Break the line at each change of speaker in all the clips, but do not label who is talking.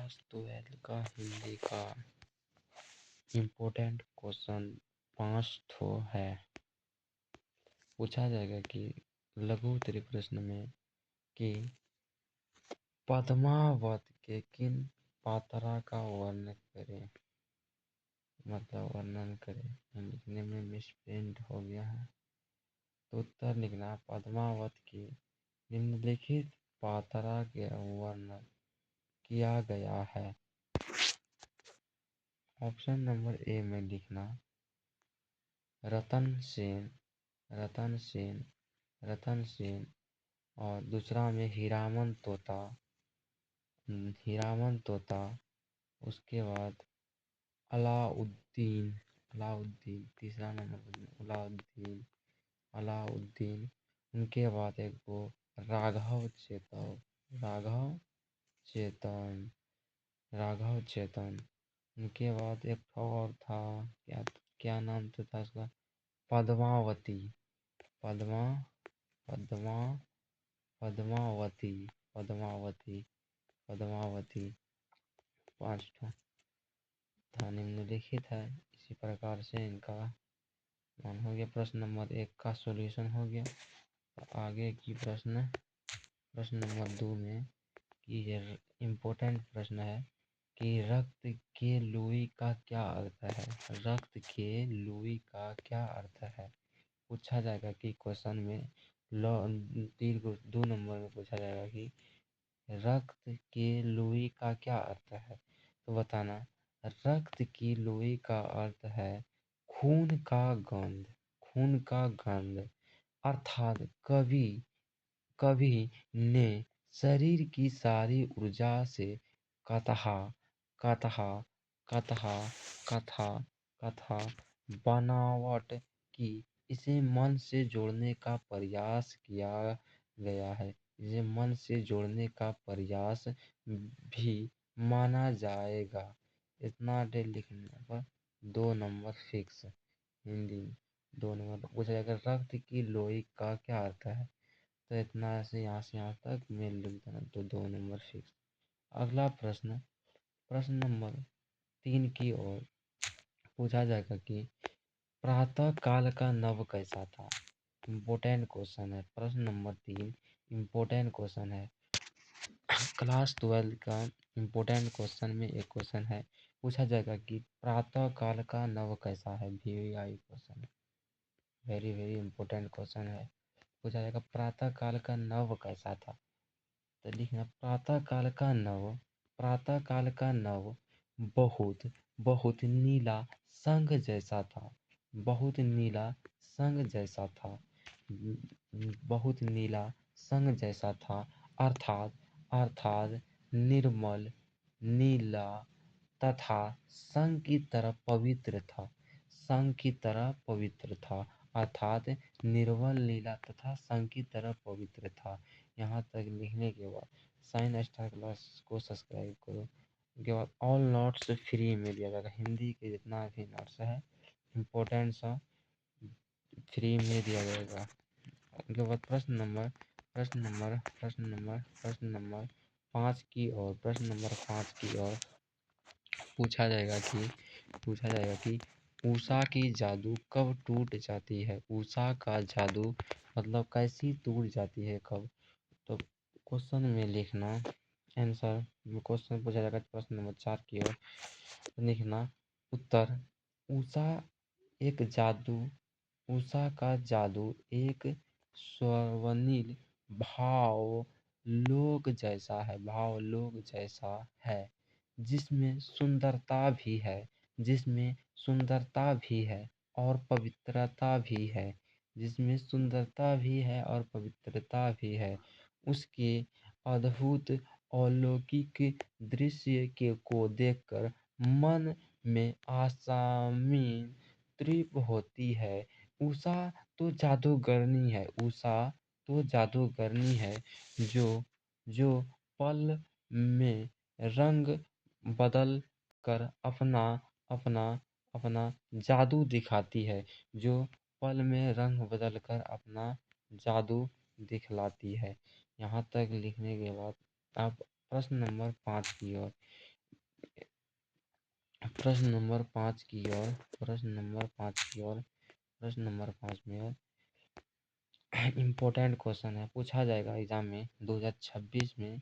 Class 12 का हिंदी का important question 5 ठो है। पूछा जाएगा कि लघु उत्तरीय प्रश्न में कि पद्मावत के किन पात्रा का वर्णन करें, मतलब वर्णन करें। लिखने में मिसप्रिंट हो गया है तो उत्तर लिखना पद्मावत की निम्नलिखित पात्रा के वर्णन किया गया है। ऑप्शन नंबर ए में लिखना रतन सेन, रतन सेन, रतन सेन, और दूसरा में हीरामन तोता, हीरामन तोता। उसके बाद अलाउद्दीन, अलाउद्दीन तीसरा नंबर अलाउद्दीन, अलाउद्दीन। उनके बाद एक वो राघव चेतन, राघव चेतन, राघव चेतन। उनके बाद एक और था, क्या क्या नाम तो था उसका, पद्मावती, पद्मा पद्मा पद्मावती, पद्मावती, पद्मावती। 5 था निम्नलिखित है। इसी प्रकार से इनका मान हो गया। प्रश्न नंबर 1 का सॉल्यूशन हो गया। तो आगे की प्रश्न नंबर 2 में कि इम्पोर्टेंट प्रश्न है कि रक्त के लोई का क्या अर्थ है। रक्त के लोई का क्या अर्थ है पूछा जाएगा कि क्वेश्चन में 2 नंबर में पूछा जाएगा कि रक्त के लोई का क्या अर्थ है। तो बताना रक्त की लोई का अर्थ है खून का गंध, खून का गंध। अर्थात कभी कभी ने शरीर की सारी ऊर्जा से कथा कथा कथा कथा कथा बनावट की, इसे मन से जोड़ने का प्रयास किया गया है। इसे मन से जोड़ने का प्रयास भी माना जाएगा। इतना डेट लिखने पर 2 नंबर फिक्स। हिंदी 2 नंबर पूछा जाएगा रक्त की लोई का क्या अर्थ है। तो इतना से यहाँ तक मेल जुलता है तो 2 नंबर फिक्स। अगला प्रश्न नंबर 3 की ओर पूछा जाएगा कि प्रातः काल का नव कैसा था। इम्पोर्टेंट क्वेश्चन है। प्रश्न नंबर 3 इम्पोर्टेंट क्वेश्चन है। क्लास 12 का इम्पोर्टेंट क्वेश्चन में एक क्वेश्चन है। पूछा जाएगा कि प्रातः काल का नव कैसा है। VVI क्वेश्चन है, वेरी वेरी इम्पोर्टेंट क्वेश्चन है। पूछा जाएगा प्रातः काल का नव कैसा था। तो लिखना प्रातः काल का नव, प्रातः काल का नव बहुत बहुत नीला संग जैसा था, बहुत नीला संग जैसा था, बहुत नीला संग जैसा था। अर्थात अर्थात निर्मल नीला तथा संग की तरह पवित्र था, संग की तरह पवित्र था। अर्थात निर्मल नीला तथा संग की तरह पवित्र था। यहाँ तक लिखने के बाद साइन स्टार क्लास को सब्सक्राइब करो। उसके बाद ऑल नोट्स फ्री में दिया जाएगा। हिंदी के जितना भी नोट्स है इम्पोर्टेंट सा फ्री में दिया जाएगा। उसके बाद प्रश्न नंबर 5 की ओर, प्रश्न नंबर 5 की ओर पूछा जाएगा कि उषा की जादू कब टूट जाती है। उषा का जादू मतलब कैसी टूट जाती है, कब। तो क्वेश्चन में लिखना आंसर, क्वेश्चन पूछा जाएगा प्रश्न नंबर 4 की ओर लिखना उत्तर उषा एक जादू, उषा का जादू एक स्वर्णिल भाव लोक जैसा है, भाव लोक जैसा है, जिसमें सुंदरता भी है, जिसमें सुंदरता भी है और पवित्रता भी है, जिसमें सुंदरता भी है और पवित्रता भी है। उसके अद्भुत अलौकिक दृश्य के को देखकर मन में आसामी तृप्त होती है। उषा तो जादूगरनी है, उषा तो जादूगरनी है जो पल में रंग बदल कर अपना अपना अपना जादू दिखाती है, जो पल में रंग बदल कर अपना जादू दिखलाती है। यहाँ तक लिखने के बाद अब प्रश्न नंबर 5 की ओर प्रश्न नंबर 5 की ओर। प्रश्न नंबर 5 की ओर। प्रश्न नंबर 5 में इम्पोर्टेंट क्वेश्चन है, पूछा जाएगा एग्जाम में 2026 में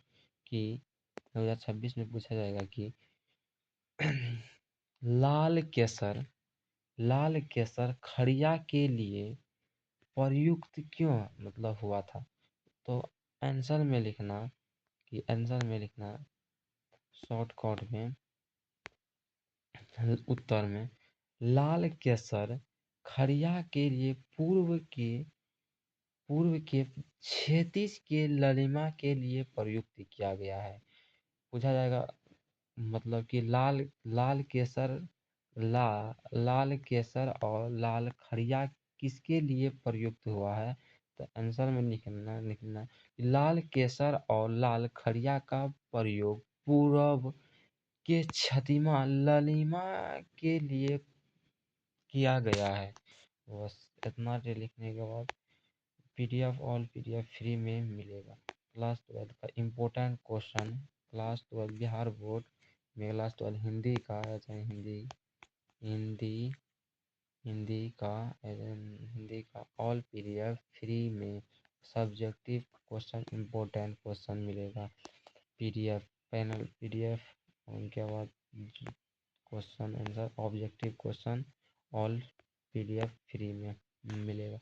कि 2026 में पूछा जाएगा कि लाल केसर खड़िया के लिए प्रयुक्त क्यों मतलब हुआ था। तो आंसर में लिखना शॉर्टकट में उत्तर में लाल केसर खड़िया के लिए पूर्व के क्षितिज के ललिमा के लिए प्रयुक्त किया गया है। पूछा जाएगा मतलब कि लाल केसर और लाल खड़िया किसके लिए प्रयुक्त हुआ है। तो आंसर में लिखना लाल केसर और लाल खड़िया का प्रयोग पूर्व के क्षतिमा ललिमा के लिए किया गया है। बस इतना लिखने के बाद पीडीएफ ऑल पीडीएफ फ्री में मिलेगा। क्लास 12 का important question class 12 Bihar board में क्लास 12 हिंदी का हिंदी का ऑल पीडीएफ फ्री में सब्जेक्टिव क्वेश्चन इम्पोर्टेंट क्वेश्चन मिलेगा। पीडीएफ पैनल पीडीएफ उनके बाद question answer objective question all PDF free में मिलेगा।